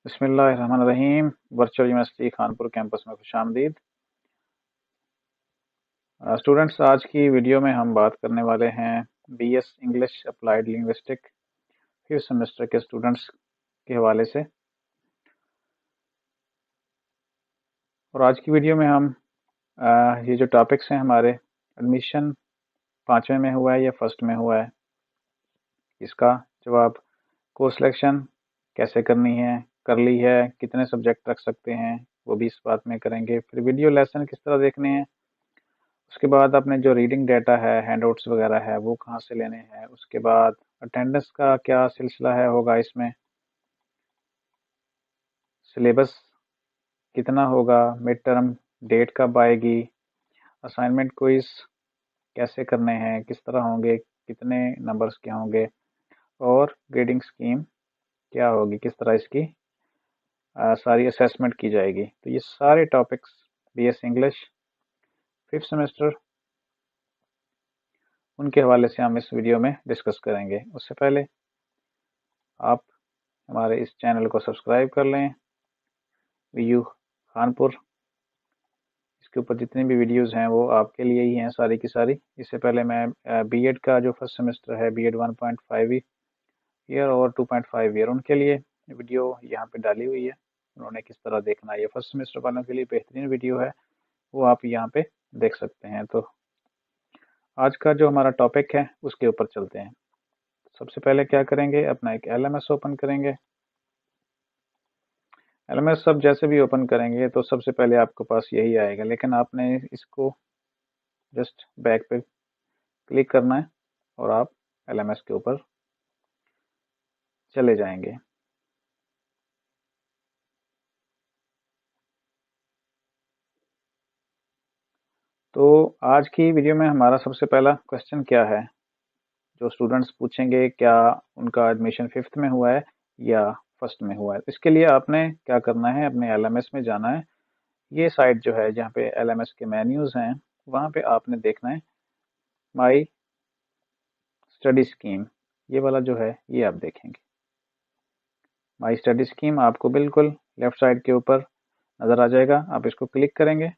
बिस्मिल्लाहिर्रहमानिर्रहीम। Virtual university Khanpur campus में खुशामदीद। Students, आज की वीडियो में हम बात करने वाले हैं BS English applied linguistic 5th semester के स्टूडेंट्स के हवाले से। और आज की वीडियो में हम ये जो टॉपिक्स हैं हमारे, एडमिशन 5वें में हुआ है या फर्स्ट में हुआ है, इसका जवाब, कोर्स सिलेक्शन कैसे करनी है, कर ली है, कितने सब्जेक्ट रख सकते हैं, वो भी इस बात में करेंगे। फिर वीडियो लेसन किस तरह देखने हैं, उसके बाद अपने जो रीडिंग डाटा है, हैंडआउट्स वगैरह है, वो कहाँ से लेने हैं। उसके बाद अटेंडेंस का क्या सिलसिला है होगा, इसमें सिलेबस कितना होगा, मिड टर्म डेट कब आएगी, असाइनमेंट क्विज कैसे करने हैं, किस तरह होंगे, कितने नंबर्स के होंगे, और ग्रेडिंग स्कीम क्या होगी, किस तरह इसकी सारी असेसमेंट की जाएगी। तो ये सारे topics BS English 5th semester, उनके हवाले से हम इस वीडियो में डिस्कस करेंगे। उससे पहले आप हमारे इस चैनल को सब्सक्राइब कर लें, वीयू खानपुर। इसके ऊपर जितनी भी वीडियोस हैं वो आपके लिए ही हैं, सारी की सारी। इससे पहले मैं बीएड का जो फर्स्ट सेमेस्टर है, बीएड 1.5 ईयर और 2.5 ईयर, उनके लिए वीडियो यहाँ पे डाली हुई है। उन्होंने किस तरह देखना है, ये फर्स्ट सेमेस्टर वालों के लिए बेहतरीन वीडियो है, वो आप यहाँ पे देख सकते हैं। तो आज का जो हमारा टॉपिक है उसके ऊपर चलते हैं। सबसे पहले क्या करेंगे, अपना एक एलएमएस ओपन करेंगे। एलएमएस सब जैसे भी ओपन करेंगे तो सबसे पहले आपके पास यही आएगा, लेकिन आपने इसको जस्ट बैक पे क्लिक करना है और आप एलएमएस के ऊपर चले जाएंगे। तो आज की वीडियो में हमारा सबसे पहला क्वेश्चन क्या है, जो स्टूडेंट्स पूछेंगे, क्या उनका एडमिशन 5th में हुआ है या फर्स्ट में हुआ है। इसके लिए आपने क्या करना है, अपने एलएमएस में जाना है। ये साइट जो है जहाँ पे एलएमएस के मेन्यूज हैं, वहाँ पे आपने देखना है माई स्टडी स्कीम, ये वाला जो है ये आप देखेंगे। माई स्टडी स्कीम आपको बिल्कुल लेफ्ट साइड के ऊपर नज़र आ जाएगा, आप इसको क्लिक करेंगे।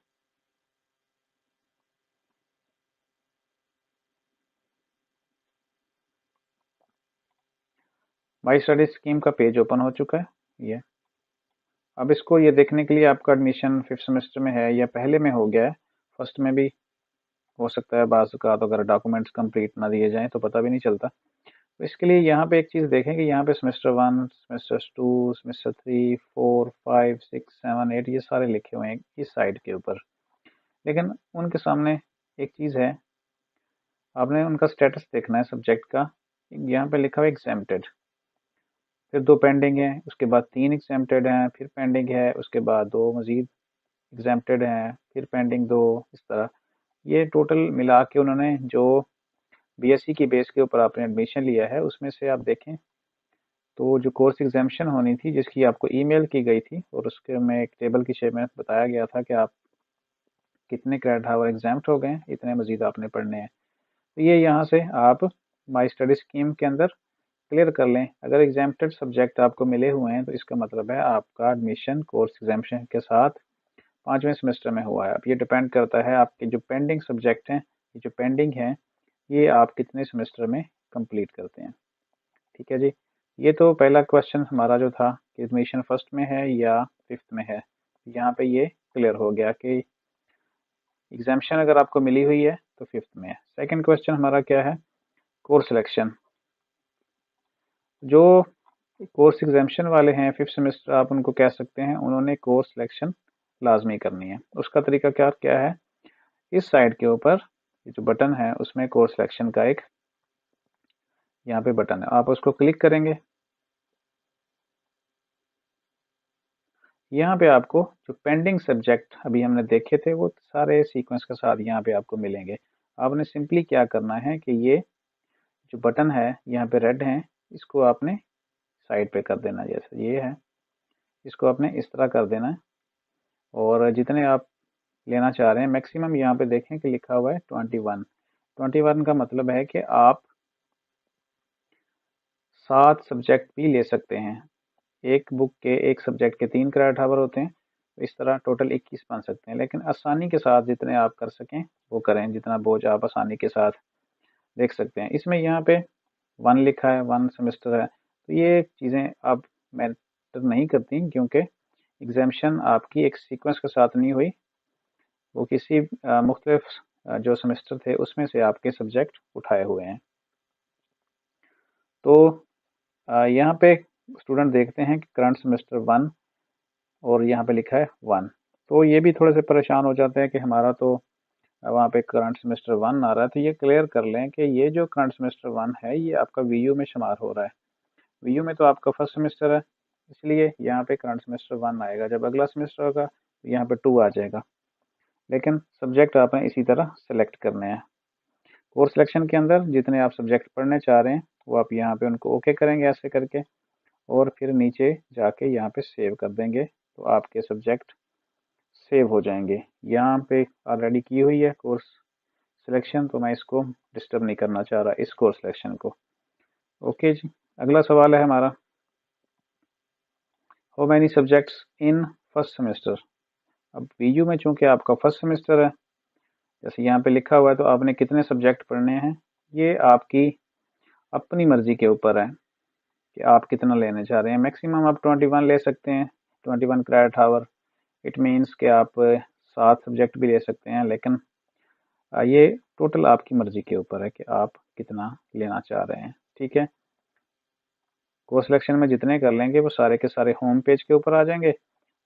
माई स्टडी स्कीम का पेज ओपन हो चुका है ये। अब इसको ये देखने के लिए आपका एडमिशन 5th सेमेस्टर में है या पहले में हो गया है, फर्स्ट में भी हो सकता है, बाज़ का तो अगर डॉक्यूमेंट्स कंप्लीट ना दिए जाएं तो पता भी नहीं चलता। तो इसके लिए यहाँ पे एक चीज़ देखें कि यहाँ पे सेमेस्टर 1, सेमेस्टर 2, सेमेस्टर 3, 4, 5, 6, 7, 8 ये सारे लिखे हुए हैं इस साइड के ऊपर। लेकिन उनके सामने एक चीज़ है, आपने उनका स्टेटस देखना है सब्जेक्ट का। यहाँ पे लिखा हुआ एग्जेम्प्टेड, फिर 2 पेंडिंग है, उसके बाद 3 एग्जेम्प्टेड हैं, फिर पेंडिंग है, उसके बाद 2 मज़ीद एग्जेम्प्टेड हैं, फिर पेंडिंग 2, इस तरह ये टोटल मिला के उन्होंने जो बीएससी की बेस के ऊपर आपने एडमिशन लिया है उसमें से आप देखें तो जो कोर्स एग्जामेशन होनी थी, जिसकी आपको ईमेल की गई थी और उसके में एक टेबल की शेप में बताया गया था कि आप कितने क्रेडिट आवर एग्जाम्प्ट हो गए हैं, इतने मजीद आपने पढ़ने हैं। तो ये यहाँ से आप माई स्टडी स्कीम के अंदर क्लियर कर लें। अगर एग्जाम्प्टेड सब्जेक्ट आपको मिले हुए हैं तो इसका मतलब है आपका एडमिशन कोर्स एग्जामेशन के साथ 5वें सेमेस्टर में हुआ है। अब ये डिपेंड करता है आपके जो पेंडिंग सब्जेक्ट हैं, ये जो पेंडिंग हैं, ये आप कितने सेमेस्टर में कंप्लीट करते हैं। ठीक है जी। ये तो पहला क्वेश्चन हमारा जो था कि एडमिशन फर्स्ट में है या 5th में है, यहाँ पे ये क्लियर हो गया कि एग्जामेशन अगर आपको मिली हुई है तो 5th में है। सेकंड क्वेश्चन हमारा क्या है, कोर्स सिलेक्शन। जो कोर्स एग्जामेशन वाले हैं 5th सेमेस्टर, आप उनको कह सकते हैं उन्होंने कोर्स सिलेक्शन लाजमी करनी है। उसका तरीका क्या क्या है, इस साइड के ऊपर ये जो बटन है उसमें कोर्स सिलेक्शन का एक यहाँ पे बटन है, आप उसको क्लिक करेंगे। यहाँ पे आपको जो पेंडिंग सब्जेक्ट अभी हमने देखे थे वो सारे सीक्वेंस के साथ यहाँ पे आपको मिलेंगे। आपने सिंपली क्या करना है कि ये जो बटन है यहाँ पे रेड है, इसको आपने साइड पे कर देना, जैसे ये है, इसको आपने इस तरह कर देना है। और जितने आप लेना चाह रहे हैं मैक्सिमम यहाँ पे देखें कि लिखा हुआ है 21। 21 का मतलब है कि आप 7 सब्जेक्ट भी ले सकते हैं। एक बुक के एक सब्जेक्ट के 3 क्रेडिट आवर होते हैं, तो इस तरह टोटल 21 बन सकते हैं। लेकिन आसानी के साथ जितने आप कर सकें वो करें, जितना बोझ आप आसानी के साथ देख सकते हैं। इसमें यहाँ पे 1 लिखा है, 1 सेमेस्टर है, तो ये चीज़ें अब मैटर नहीं करती, क्योंकि एग्जामिशन आपकी एक सीक्वेंस के साथ नहीं हुई, वो किसी मुख्तलिफ जो सेमेस्टर थे उसमें से आपके सब्जेक्ट उठाए हुए हैं। तो यहाँ पे स्टूडेंट देखते हैं कि करंट सेमेस्टर 1 और यहाँ पे लिखा है 1, तो ये भी थोड़े से परेशान हो जाते हैं कि हमारा तो वहाँ पे करंट सेमेस्टर 1 आ रहा है। तो ये क्लियर कर लें कि ये जो करंट सेमेस्टर 1 है ये आपका वीयू में शुमार हो रहा है। वीयू में तो आपका फर्स्ट सेमेस्टर है, इसलिए यहाँ पे करंट सेमेस्टर 1 आएगा। जब अगला सेमेस्टर होगा तो यहाँ पे 2 आ जाएगा, लेकिन सब्जेक्ट आपने इसी तरह सेलेक्ट करने हैं। कोर्स सिलेक्शन के अंदर जितने आप सब्जेक्ट पढ़ने चाह रहे हैं वो आप यहाँ पे उनको ओके करेंगे ऐसे करके, और फिर नीचे जाके यहाँ पे सेव कर देंगे, तो आपके सब्जेक्ट सेव हो जाएंगे। यहाँ पे ऑलरेडी की हुई है कोर्स सिलेक्शन, तो मैं इसको डिस्टर्ब नहीं करना चाह रहा इस कोर्स सिलेक्शन को। ओके जी, अगला सवाल है हमारा, how many subjects in first semester. अब वीयू में चूंकि आपका फर्स्ट सेमेस्टर है, जैसे यहाँ पे लिखा हुआ है, तो आपने कितने सब्जेक्ट पढ़ने हैं ये आपकी अपनी मर्जी के ऊपर है कि आप कितना लेने चाह रहे हैं। मैक्सिमम आप 21 ले सकते हैं, 21 क्रेडिट आवर। इट मीन्स कि आप 7 सब्जेक्ट भी ले सकते हैं, लेकिन ये टोटल आपकी मर्जी के ऊपर है कि आप कितना लेना चाह रहे हैं। ठीक है, कोर्स सिलेक्शन में जितने कर लेंगे वो सारे के सारे होम पेज के ऊपर आ जाएंगे,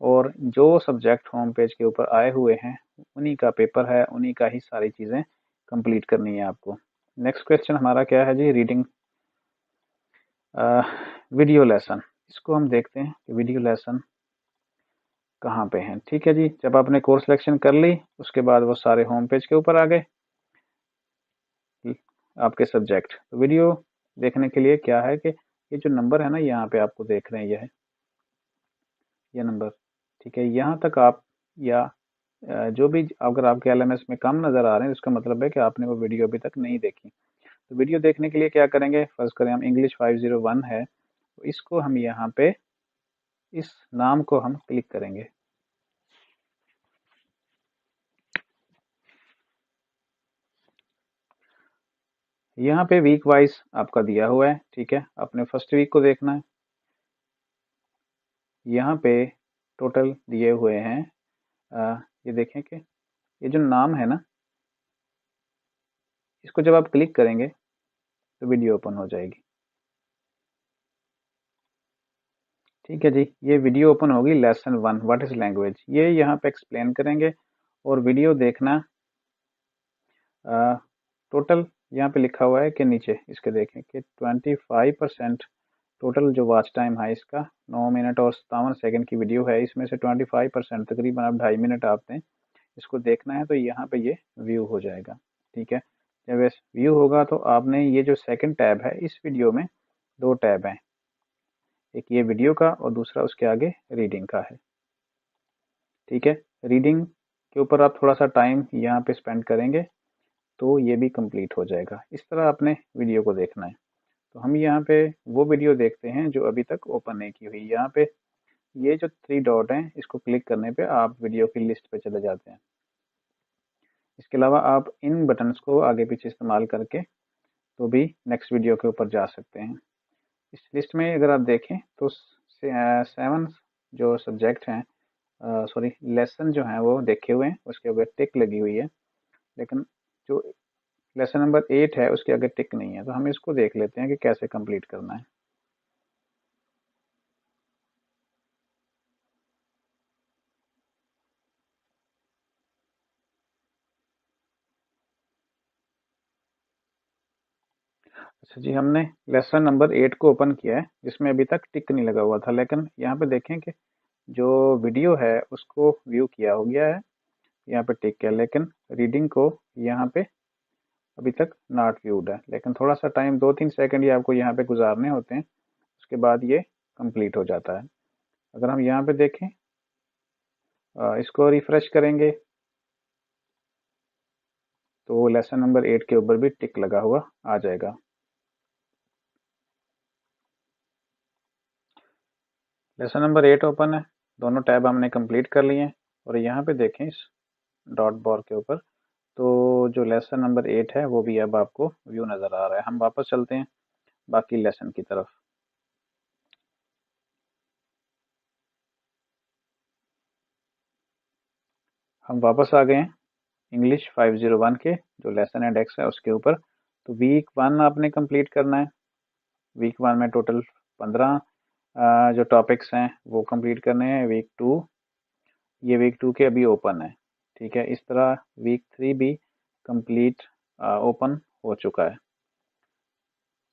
और जो सब्जेक्ट होम पेज के ऊपर आए हुए हैं उन्हीं का पेपर है, उन्हीं का ही सारी चीज़ें कंप्लीट करनी है आपको। नेक्स्ट क्वेश्चन हमारा क्या है जी, रीडिंग वीडियो लेसन। इसको हम देखते हैं कि वीडियो लेसन कहाँ पे हैं। ठीक है जी, जब आपने कोर्स सिलेक्शन कर ली उसके बाद वो सारे होम पेज के ऊपर आ गए आपके सब्जेक्ट। तो वीडियो देखने के लिए क्या है कि ये जो नंबर है ना यहाँ पे आपको देख रहे हैं, ये नंबर, ठीक है, यहाँ तक आप या जो भी अगर आपके एलएमएस में कम नज़र आ रहे हैं इसका मतलब है कि आपने वो वीडियो अभी तक नहीं देखी। तो वीडियो देखने के लिए क्या करेंगे, फर्स्ट करें हम इंग्लिश 501 है, तो इसको हम यहाँ पे इस नाम को हम क्लिक करेंगे। यहाँ पे वीक वाइज आपका दिया हुआ है, ठीक है, आपने फर्स्ट वीक को देखना है। यहाँ पे टोटल दिए हुए हैं, ये देखें कि ये जो नाम है ना, इसको जब आप क्लिक करेंगे तो वीडियो ओपन हो जाएगी। ठीक है जी, ये वीडियो ओपन होगी, लेसन 1 व्हाट इज लैंग्वेज, ये यहाँ पे एक्सप्लेन करेंगे। और वीडियो देखना टोटल यहाँ पे लिखा हुआ है कि नीचे इसके देखें कि 25% टोटल जो वॉच टाइम है इसका 9 मिनट और 57 सेकंड की वीडियो है, इसमें से 25% तकरीबन आप 2.5 मिनट आपने इसको देखना है, तो यहाँ पे ये व्यू हो जाएगा। ठीक है, जब व्यू होगा तो आपने ये जो सेकंड टैब है, इस वीडियो में 2 टैब हैं, एक ये वीडियो का और दूसरा उसके आगे रीडिंग का है। ठीक है, रीडिंग के ऊपर आप थोड़ा सा टाइम यहाँ पे स्पेंड करेंगे तो ये भी कंप्लीट हो जाएगा। इस तरह आपने वीडियो को देखना है। तो हम यहाँ पे वो वीडियो देखते हैं जो अभी तक ओपन नहीं की हुई। यहाँ पे ये जो 3 डॉट हैं इसको क्लिक करने पे आप वीडियो की लिस्ट पे चले जाते हैं। इसके अलावा आप इन बटन्स को आगे पीछे इस्तेमाल करके तो भी नेक्स्ट वीडियो के ऊपर जा सकते हैं। इस लिस्ट में अगर आप देखें तो 7 जो सब्जेक्ट हैं, सॉरी लेसन जो हैं वो देखे हुए हैं, उसके ऊपर टिक लगी हुई है, लेकिन जो लेसन नंबर 8 है उसके आगे टिक नहीं है। तो हम इसको देख लेते हैं कि कैसे कंप्लीट करना है। अच्छा जी, हमने लेसन नंबर 8 को ओपन किया है जिसमें अभी तक टिक नहीं लगा हुआ था, लेकिन यहाँ पे देखें कि जो वीडियो है उसको व्यू किया हो गया है, यहाँ पे टिक है, लेकिन रीडिंग को यहाँ पे अभी तक नॉट व्यूड है। लेकिन थोड़ा सा टाइम 2-3 सेकंड ही आपको यहाँ पे गुजारने होते हैं, उसके बाद ये कंप्लीट हो जाता है। अगर हम यहाँ पे देखें, इसको रिफ्रेश करेंगे तो लेसन नंबर 8 के ऊपर भी टिक लगा हुआ आ जाएगा। लेसन नंबर 8 ओपन है, दोनों टैब हमने कंप्लीट कर लिए हैं। और यहाँ पे देखें इस डॉट बार के ऊपर, तो जो लेसन नंबर 8 है वो भी अब आपको व्यू नज़र आ रहा है। हम वापस चलते हैं बाकी लेसन की तरफ। हम वापस आ गए हैं इंग्लिश 501 के जो लेसन इंडेक्स है उसके ऊपर। तो वीक 1 आपने कंप्लीट करना है। वीक 1 में टोटल 15 जो टॉपिक्स हैं वो कंप्लीट करने हैं। वीक 2, ये वीक 2 के अभी ओपन है, ठीक है। इस तरह वीक 3 भी कंप्लीट ओपन हो चुका है।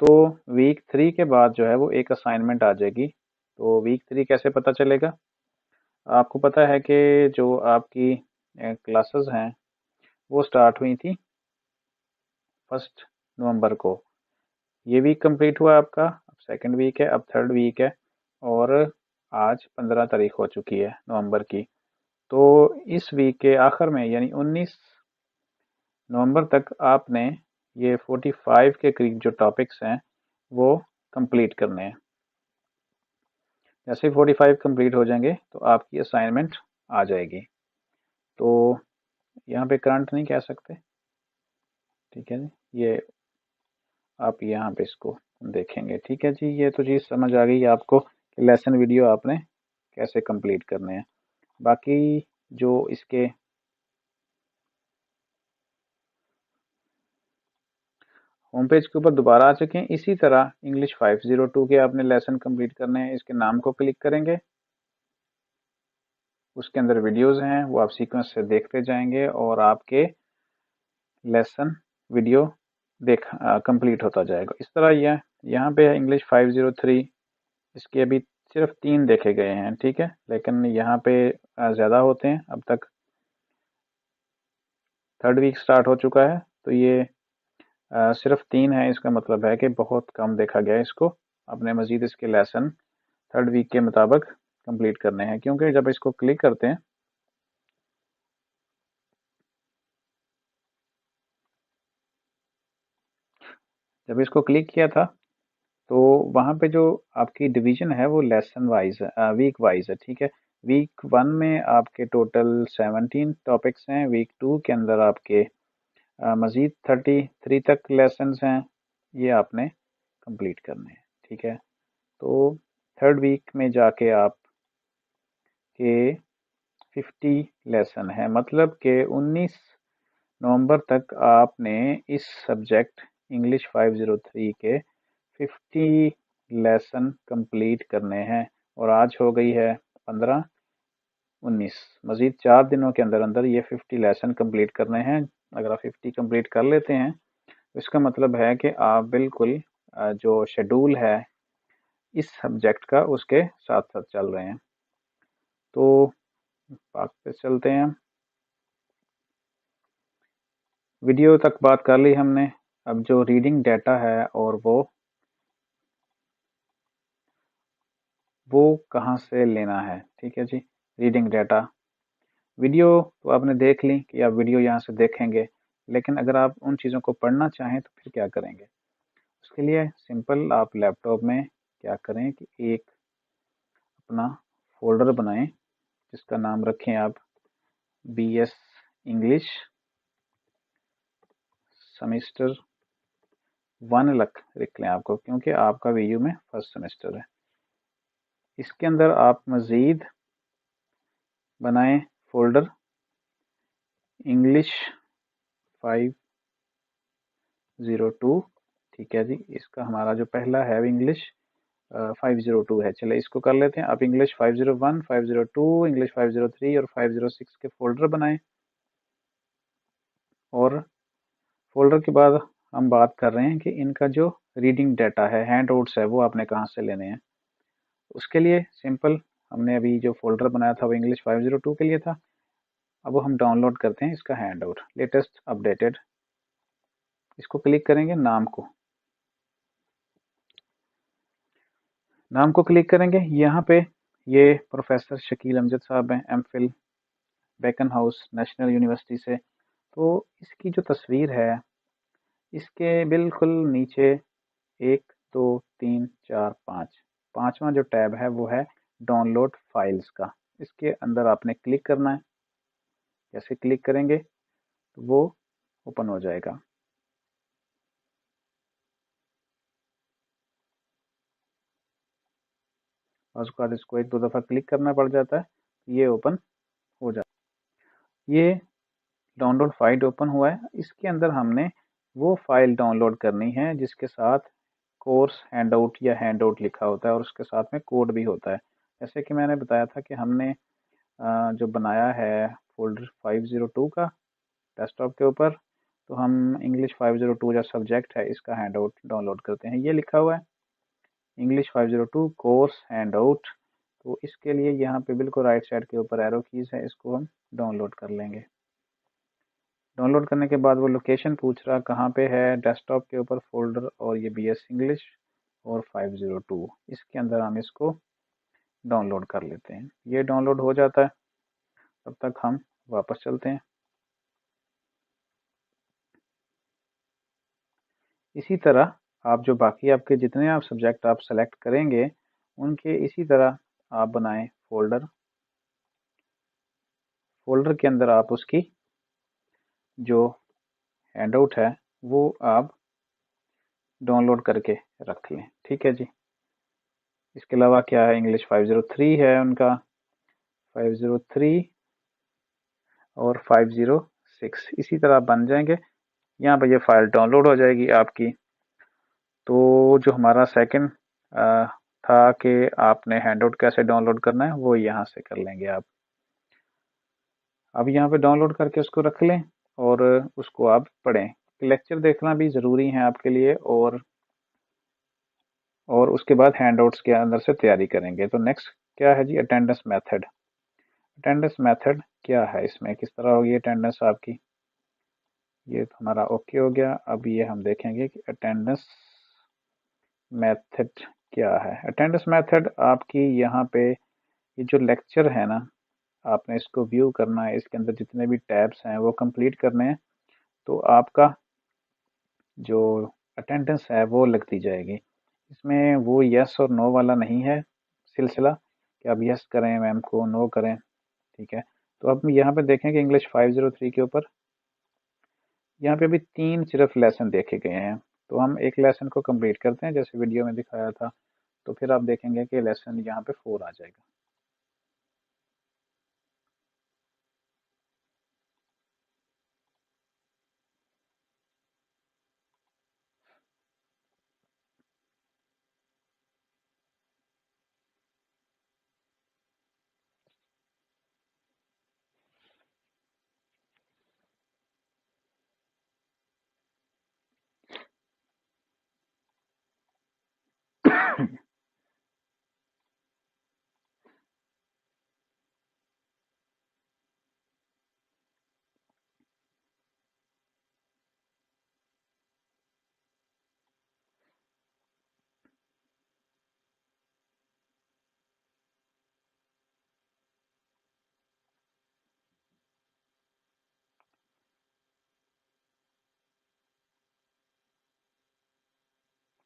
तो वीक 3 के बाद जो है वो एक असाइनमेंट आ जाएगी। तो वीक 3 कैसे पता चलेगा? आपको पता है कि जो आपकी क्लासेस हैं वो स्टार्ट हुई थी 1 नवंबर को। ये वीक कंप्लीट हुआ आपका, अब सेकंड वीक है, अब थर्ड वीक है, और आज 15 तारीख हो चुकी है नवंबर की। तो इस वीक के आखिर में यानी 19 नवंबर तक आपने ये 45 के करीब जो टॉपिक्स हैं वो कंप्लीट करने हैं। जैसे 45 कंप्लीट हो जाएंगे तो आपकी असाइनमेंट आ जाएगी। तो यहाँ पे करंट नहीं कह सकते, ठीक है जी। ये आप यहाँ पे इसको देखेंगे, ठीक है जी। ये तो चीज़ समझ आ गई आपको कि लेसन वीडियो आपने कैसे कंप्लीट करने हैं। बाकी जो इसके होम पेज के ऊपर दोबारा आ चुके हैं, इसी तरह इंग्लिश 502 के आपने लेसन कंप्लीट करने हैं। इसके नाम को क्लिक करेंगे, उसके अंदर वीडियोस हैं वो आप सीक्वेंस से देखते जाएंगे और आपके लेसन वीडियो कंप्लीट होता जाएगा। इस तरह यह यहाँ पे है इंग्लिश 503, इसके अभी सिर्फ 3 देखे गए हैं, ठीक है। लेकिन यहाँ पे ज़्यादा होते हैं। अब तक थर्ड वीक स्टार्ट हो चुका है, तो ये सिर्फ 3 है। इसका मतलब है कि बहुत कम देखा गया है इसको। आपने मज़ीद इसके लेसन थर्ड वीक के मुताबिक कंप्लीट करने हैं, क्योंकि जब इसको क्लिक करते हैं जब इसको क्लिक किया था तो वहाँ पे जो आपकी डिवीज़न है वो लेसन वाइज है, वीक वाइज है, ठीक है। वीक 1 में आपके टोटल 17 टॉपिक्स हैं। वीक 2 के अंदर आपके मज़ीद 33 तक लेसन्स हैं, ये आपने कंप्लीट करने हैं, ठीक है। तो थर्ड वीक में जाके आप के 50 लेसन है, मतलब कि 19 नवंबर तक आपने इस सब्जेक्ट इंग्लिश 503 के 50 लेसन कंप्लीट करने हैं। और आज हो गई है 15 19, मज़ीद 4 दिनों के अंदर अंदर ये 50 लेसन कंप्लीट करने हैं। अगर आप 50 कंप्लीट कर लेते हैं तो इसका मतलब है कि आप बिल्कुल जो शेड्यूल है इस सब्जेक्ट का उसके साथ साथ चल रहे हैं। तो बात पे चलते हैं। वीडियो तक बात कर ली हमने, अब जो रीडिंग डाटा है और वो कहाँ से लेना है, ठीक है जी। रीडिंग डाटा, वीडियो तो आपने देख ली कि आप वीडियो यहाँ से देखेंगे, लेकिन अगर आप उन चीज़ों को पढ़ना चाहें तो फिर क्या करेंगे? उसके लिए सिंपल आप लैपटॉप में क्या करें कि एक अपना फोल्डर बनाएं जिसका नाम रखें आप BS इंग्लिश सेमेस्टर 1 लिख लें आपको, क्योंकि आपका VU में फर्स्ट सेमेस्टर है। इसके अंदर आप मज़ीद बनाएं फोल्डर इंग्लिश 502, ठीक है जी। इसका हमारा जो पहला है इंग्लिश 502 है। चले इसको कर लेते हैं। आप इंग्लिश 501, 502, इंग्लिश 503 और 506 के फोल्डर बनाएं। और फोल्डर के बाद हम बात कर रहे हैं कि इनका जो रीडिंग डाटा है, हैंड आउट्स है, वो आपने कहाँ से लेने हैं। उसके लिए सिंपल, हमने अभी जो फोल्डर बनाया था वो इंग्लिश 502 के लिए था। अब हम डाउनलोड करते हैं इसका हैंड आउट, लेटेस्ट अपडेटेड। इसको क्लिक करेंगे, नाम को क्लिक करेंगे। यहाँ पे ये प्रोफेसर शकील अमजद साहब हैं, MPhil Beaconhouse National University से। तो इसकी जो तस्वीर है इसके बिल्कुल नीचे 1 2 3 4 5, पांचवा जो टैब है वो है डाउनलोड फाइल्स का। इसके अंदर आपने क्लिक करना है। जैसे क्लिक करेंगे तो वो ओपन हो जाएगा। और उसके बाद इसको 1-2 दफ़ा क्लिक करना पड़ जाता है, ये ओपन हो जाता है। ये डाउनलोड फाइल ओपन हुआ है। इसके अंदर हमने वो फाइल डाउनलोड करनी है जिसके साथ कोर्स हैंडआउट या हैंडआउट लिखा होता है और उसके साथ में कोड भी होता है। जैसे कि मैंने बताया था कि हमने जो बनाया है फोल्डर 502 का डेस्कटॉप के ऊपर, तो हम इंग्लिश 502 जो सब्जेक्ट है इसका हैंडआउट डाउनलोड करते हैं। ये लिखा हुआ है इंग्लिश 502 कोर्स हैंडआउट। तो इसके लिए यहाँ पे बिल्कुल राइट साइड के ऊपर एरो कीज है, इसको हम डाउनलोड कर लेंगे। डाउनलोड करने के बाद वो लोकेशन पूछ रहा कहाँ पे है, डेस्कटॉप के ऊपर फोल्डर, और ये BS इंग्लिश और 502, इसके अंदर हम इसको डाउनलोड कर लेते हैं। ये डाउनलोड हो जाता है, तब तक हम वापस चलते हैं। इसी तरह आप जो बाकी आपके जितने आप सब्जेक्ट आप सेलेक्ट करेंगे उनके इसी तरह आप बनाएं फोल्डर। फोल्डर के अंदर आप उसकी जो हैंडआउट है वो आप डाउनलोड करके रख लें। ठीक है जी। इसके अलावा क्या है, इंग्लिश 503 है उनका, 503 और 506 इसी तरह बन जाएंगे। यहाँ पर ये फाइल डाउनलोड हो जाएगी आपकी। तो जो हमारा सेकंड था कि आपने हैंडआउट कैसे डाउनलोड करना है, वो यहाँ से कर लेंगे आप। अब यहाँ पे डाउनलोड करके उसको रख लें और उसको आप पढ़ें। लेक्चर देखना भी ज़रूरी है आपके लिए, और उसके बाद हैंडआउट्स के अंदर से तैयारी करेंगे। तो नेक्स्ट क्या है जी, अटेंडेंस मेथड। अटेंडेंस मेथड क्या है, इसमें किस तरह होगी अटेंडेंस आपकी। ये तो हमारा ओके हो गया। अब ये हम देखेंगे कि अटेंडेंस मेथड क्या है। अटेंडेंस मेथड आपकी यहाँ पे ये जो लेक्चर है ना, आपने इसको व्यू करना है, इसके अंदर जितने भी टैब्स हैं वो कंप्लीट करने हैं, तो आपका जो अटेंडेंस है वो लगती जाएगी। इसमें वो यस और नो वाला नहीं है सिलसिला कि आप यस करें मैम को, नो करें। ठीक है। तो अब यहाँ पे देखें कि इंग्लिश 503 के ऊपर यहाँ पे अभी 3 सिर्फ लेसन देखे गए हैं। तो हम एक लेसन को कंप्लीट करते हैं जैसे वीडियो में दिखाया था, तो फिर आप देखेंगे कि लेसन यहाँ पे 4 आ जाएगा।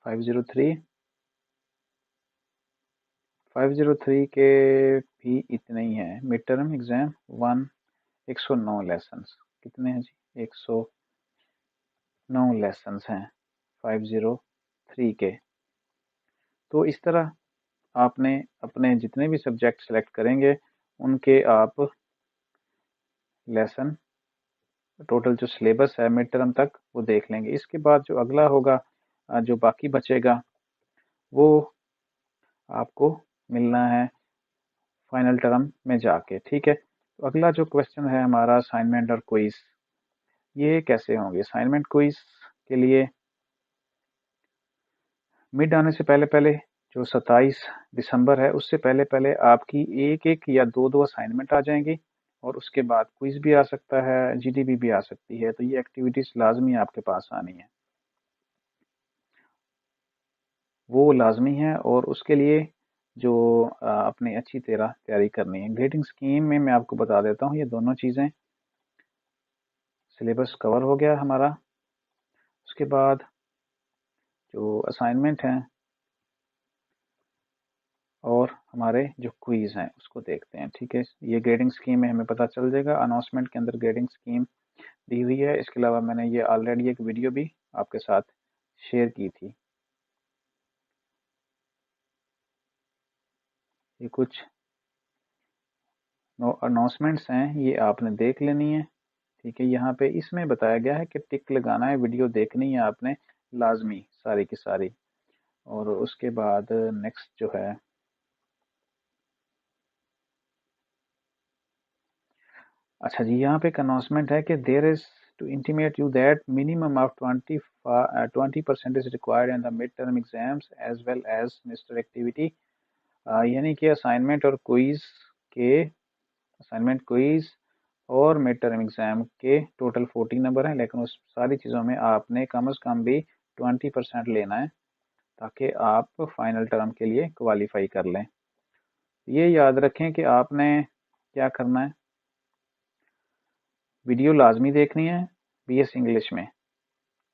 हाँ 503 के भी इतने ही हैं। Mid term exam 109 lesson. कितने हैं जी, 109 लेसन हैं 503 के। तो इस तरह आपने अपने जितने भी सब्जेक्ट सेलेक्ट करेंगे उनके आप लेसन टोटल जो सिलेबस है मिड टर्म तक वो देख लेंगे। इसके बाद जो अगला होगा, जो बाकी बचेगा, वो आपको मिलना है फाइनल टर्म में जाके। ठीक है। तो अगला जो क्वेश्चन है हमारा असाइनमेंट और क्विज, ये कैसे होंगे। असाइनमेंट क्विज के लिए मिड आने से पहले पहले जो 27 दिसंबर है उससे पहले पहले आपकी एक एक या दो दो असाइनमेंट आ जाएंगी, और उसके बाद क्विज भी आ सकता है, GDP भी आ सकती है। तो ये एक्टिविटीज लाजमी आपके पास आनी है, वो लाजमी है। और उसके लिए जो अपनी अच्छी तरह तैयारी करनी है। ग्रेडिंग स्कीम में मैं आपको बता देता हूँ, ये दोनों चीज़ें, सिलेबस कवर हो गया हमारा। उसके बाद जो असाइनमेंट हैं और हमारे जो क्विज हैं उसको देखते हैं। ठीक है, ये ग्रेडिंग स्कीम में हमें पता चल जाएगा, अनाउंसमेंट के अंदर ग्रेडिंग स्कीम दी हुई है। इसके अलावा मैंने ये ऑलरेडी एक वीडियो भी आपके साथ शेयर की थी। ये कुछ अनाउंसमेंट्स हैं, ये आपने देख लेनी है। ठीक है, यहाँ पे इसमें बताया गया है कि टिक लगाना है, वीडियो देखनी है आपने लाजमी सारी की सारी। और उसके बाद नेक्स्ट जो है, अच्छा जी, यहाँ पे एक अनाउंसमेंट है कि there is to intimate you that minimum of 20% is required in the mid term exams as well as mister activity. यानी कि असाइनमेंट क्विज और मिड टर्म एग्जाम के टोटल 40 नंबर हैं, लेकिन उस सारी चीज़ों में आपने कम से कम भी 20% लेना है ताकि आप फाइनल टर्म के लिए क्वालिफाई कर लें। ये याद रखें कि आपने क्या करना है, वीडियो लाजमी देखनी है बीएस इंग्लिश में,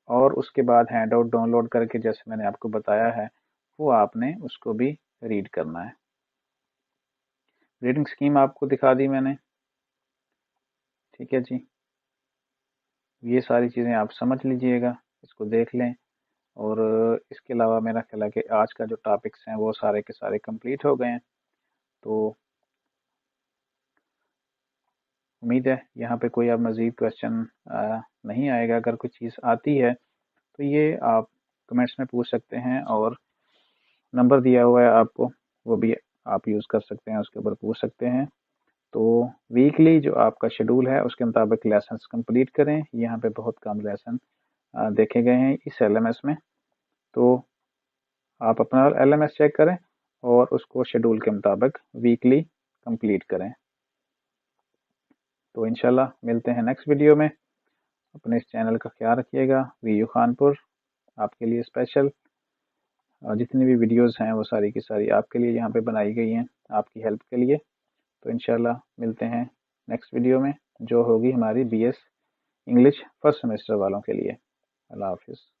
और उसके बाद हैंड आउट डाउनलोड करके जैसे मैंने आपको बताया है वो आपने उसको भी रीड करना है। रीडिंग स्कीम आपको दिखा दी मैंने। ठीक है जी, ये सारी चीज़ें आप समझ लीजिएगा, इसको देख लें। और इसके अलावा मेरा ख्याल है कि आज का जो टॉपिक्स हैं वो सारे के सारे कंप्लीट हो गए हैं। तो उम्मीद है यहाँ पे कोई अब मज़ीद क्वेश्चन नहीं आएगा। अगर कोई चीज़ आती है तो ये आप कमेंट्स में पूछ सकते हैं, और नंबर दिया हुआ है आपको, वो भी आप यूज़ कर सकते हैं, उसके ऊपर पूछ सकते हैं। तो वीकली जो आपका शेड्यूल है उसके मुताबिक लेसन्स कंप्लीट करें। यहाँ पे बहुत कम लेसन देखे गए हैं इस एलएमएस में, तो आप अपना एलएमएस चेक करें और उसको शेड्यूल के मुताबिक वीकली कंप्लीट करें। तो इंशाल्लाह मिलते हैं नेक्स्ट वीडियो में। अपने इस चैनल का ख्याल रखिएगा। वीयू खानपुर आपके लिए स्पेशल जितनी भी वीडियोस हैं वो सारी की सारी आपके लिए यहाँ पे बनाई गई हैं, आपकी हेल्प के लिए। तो इंशाल्लाह मिलते हैं नेक्स्ट वीडियो में, जो होगी हमारी बीएस इंग्लिश फर्स्ट सेमेस्टर वालों के लिए। अल्लाह हाफिज़।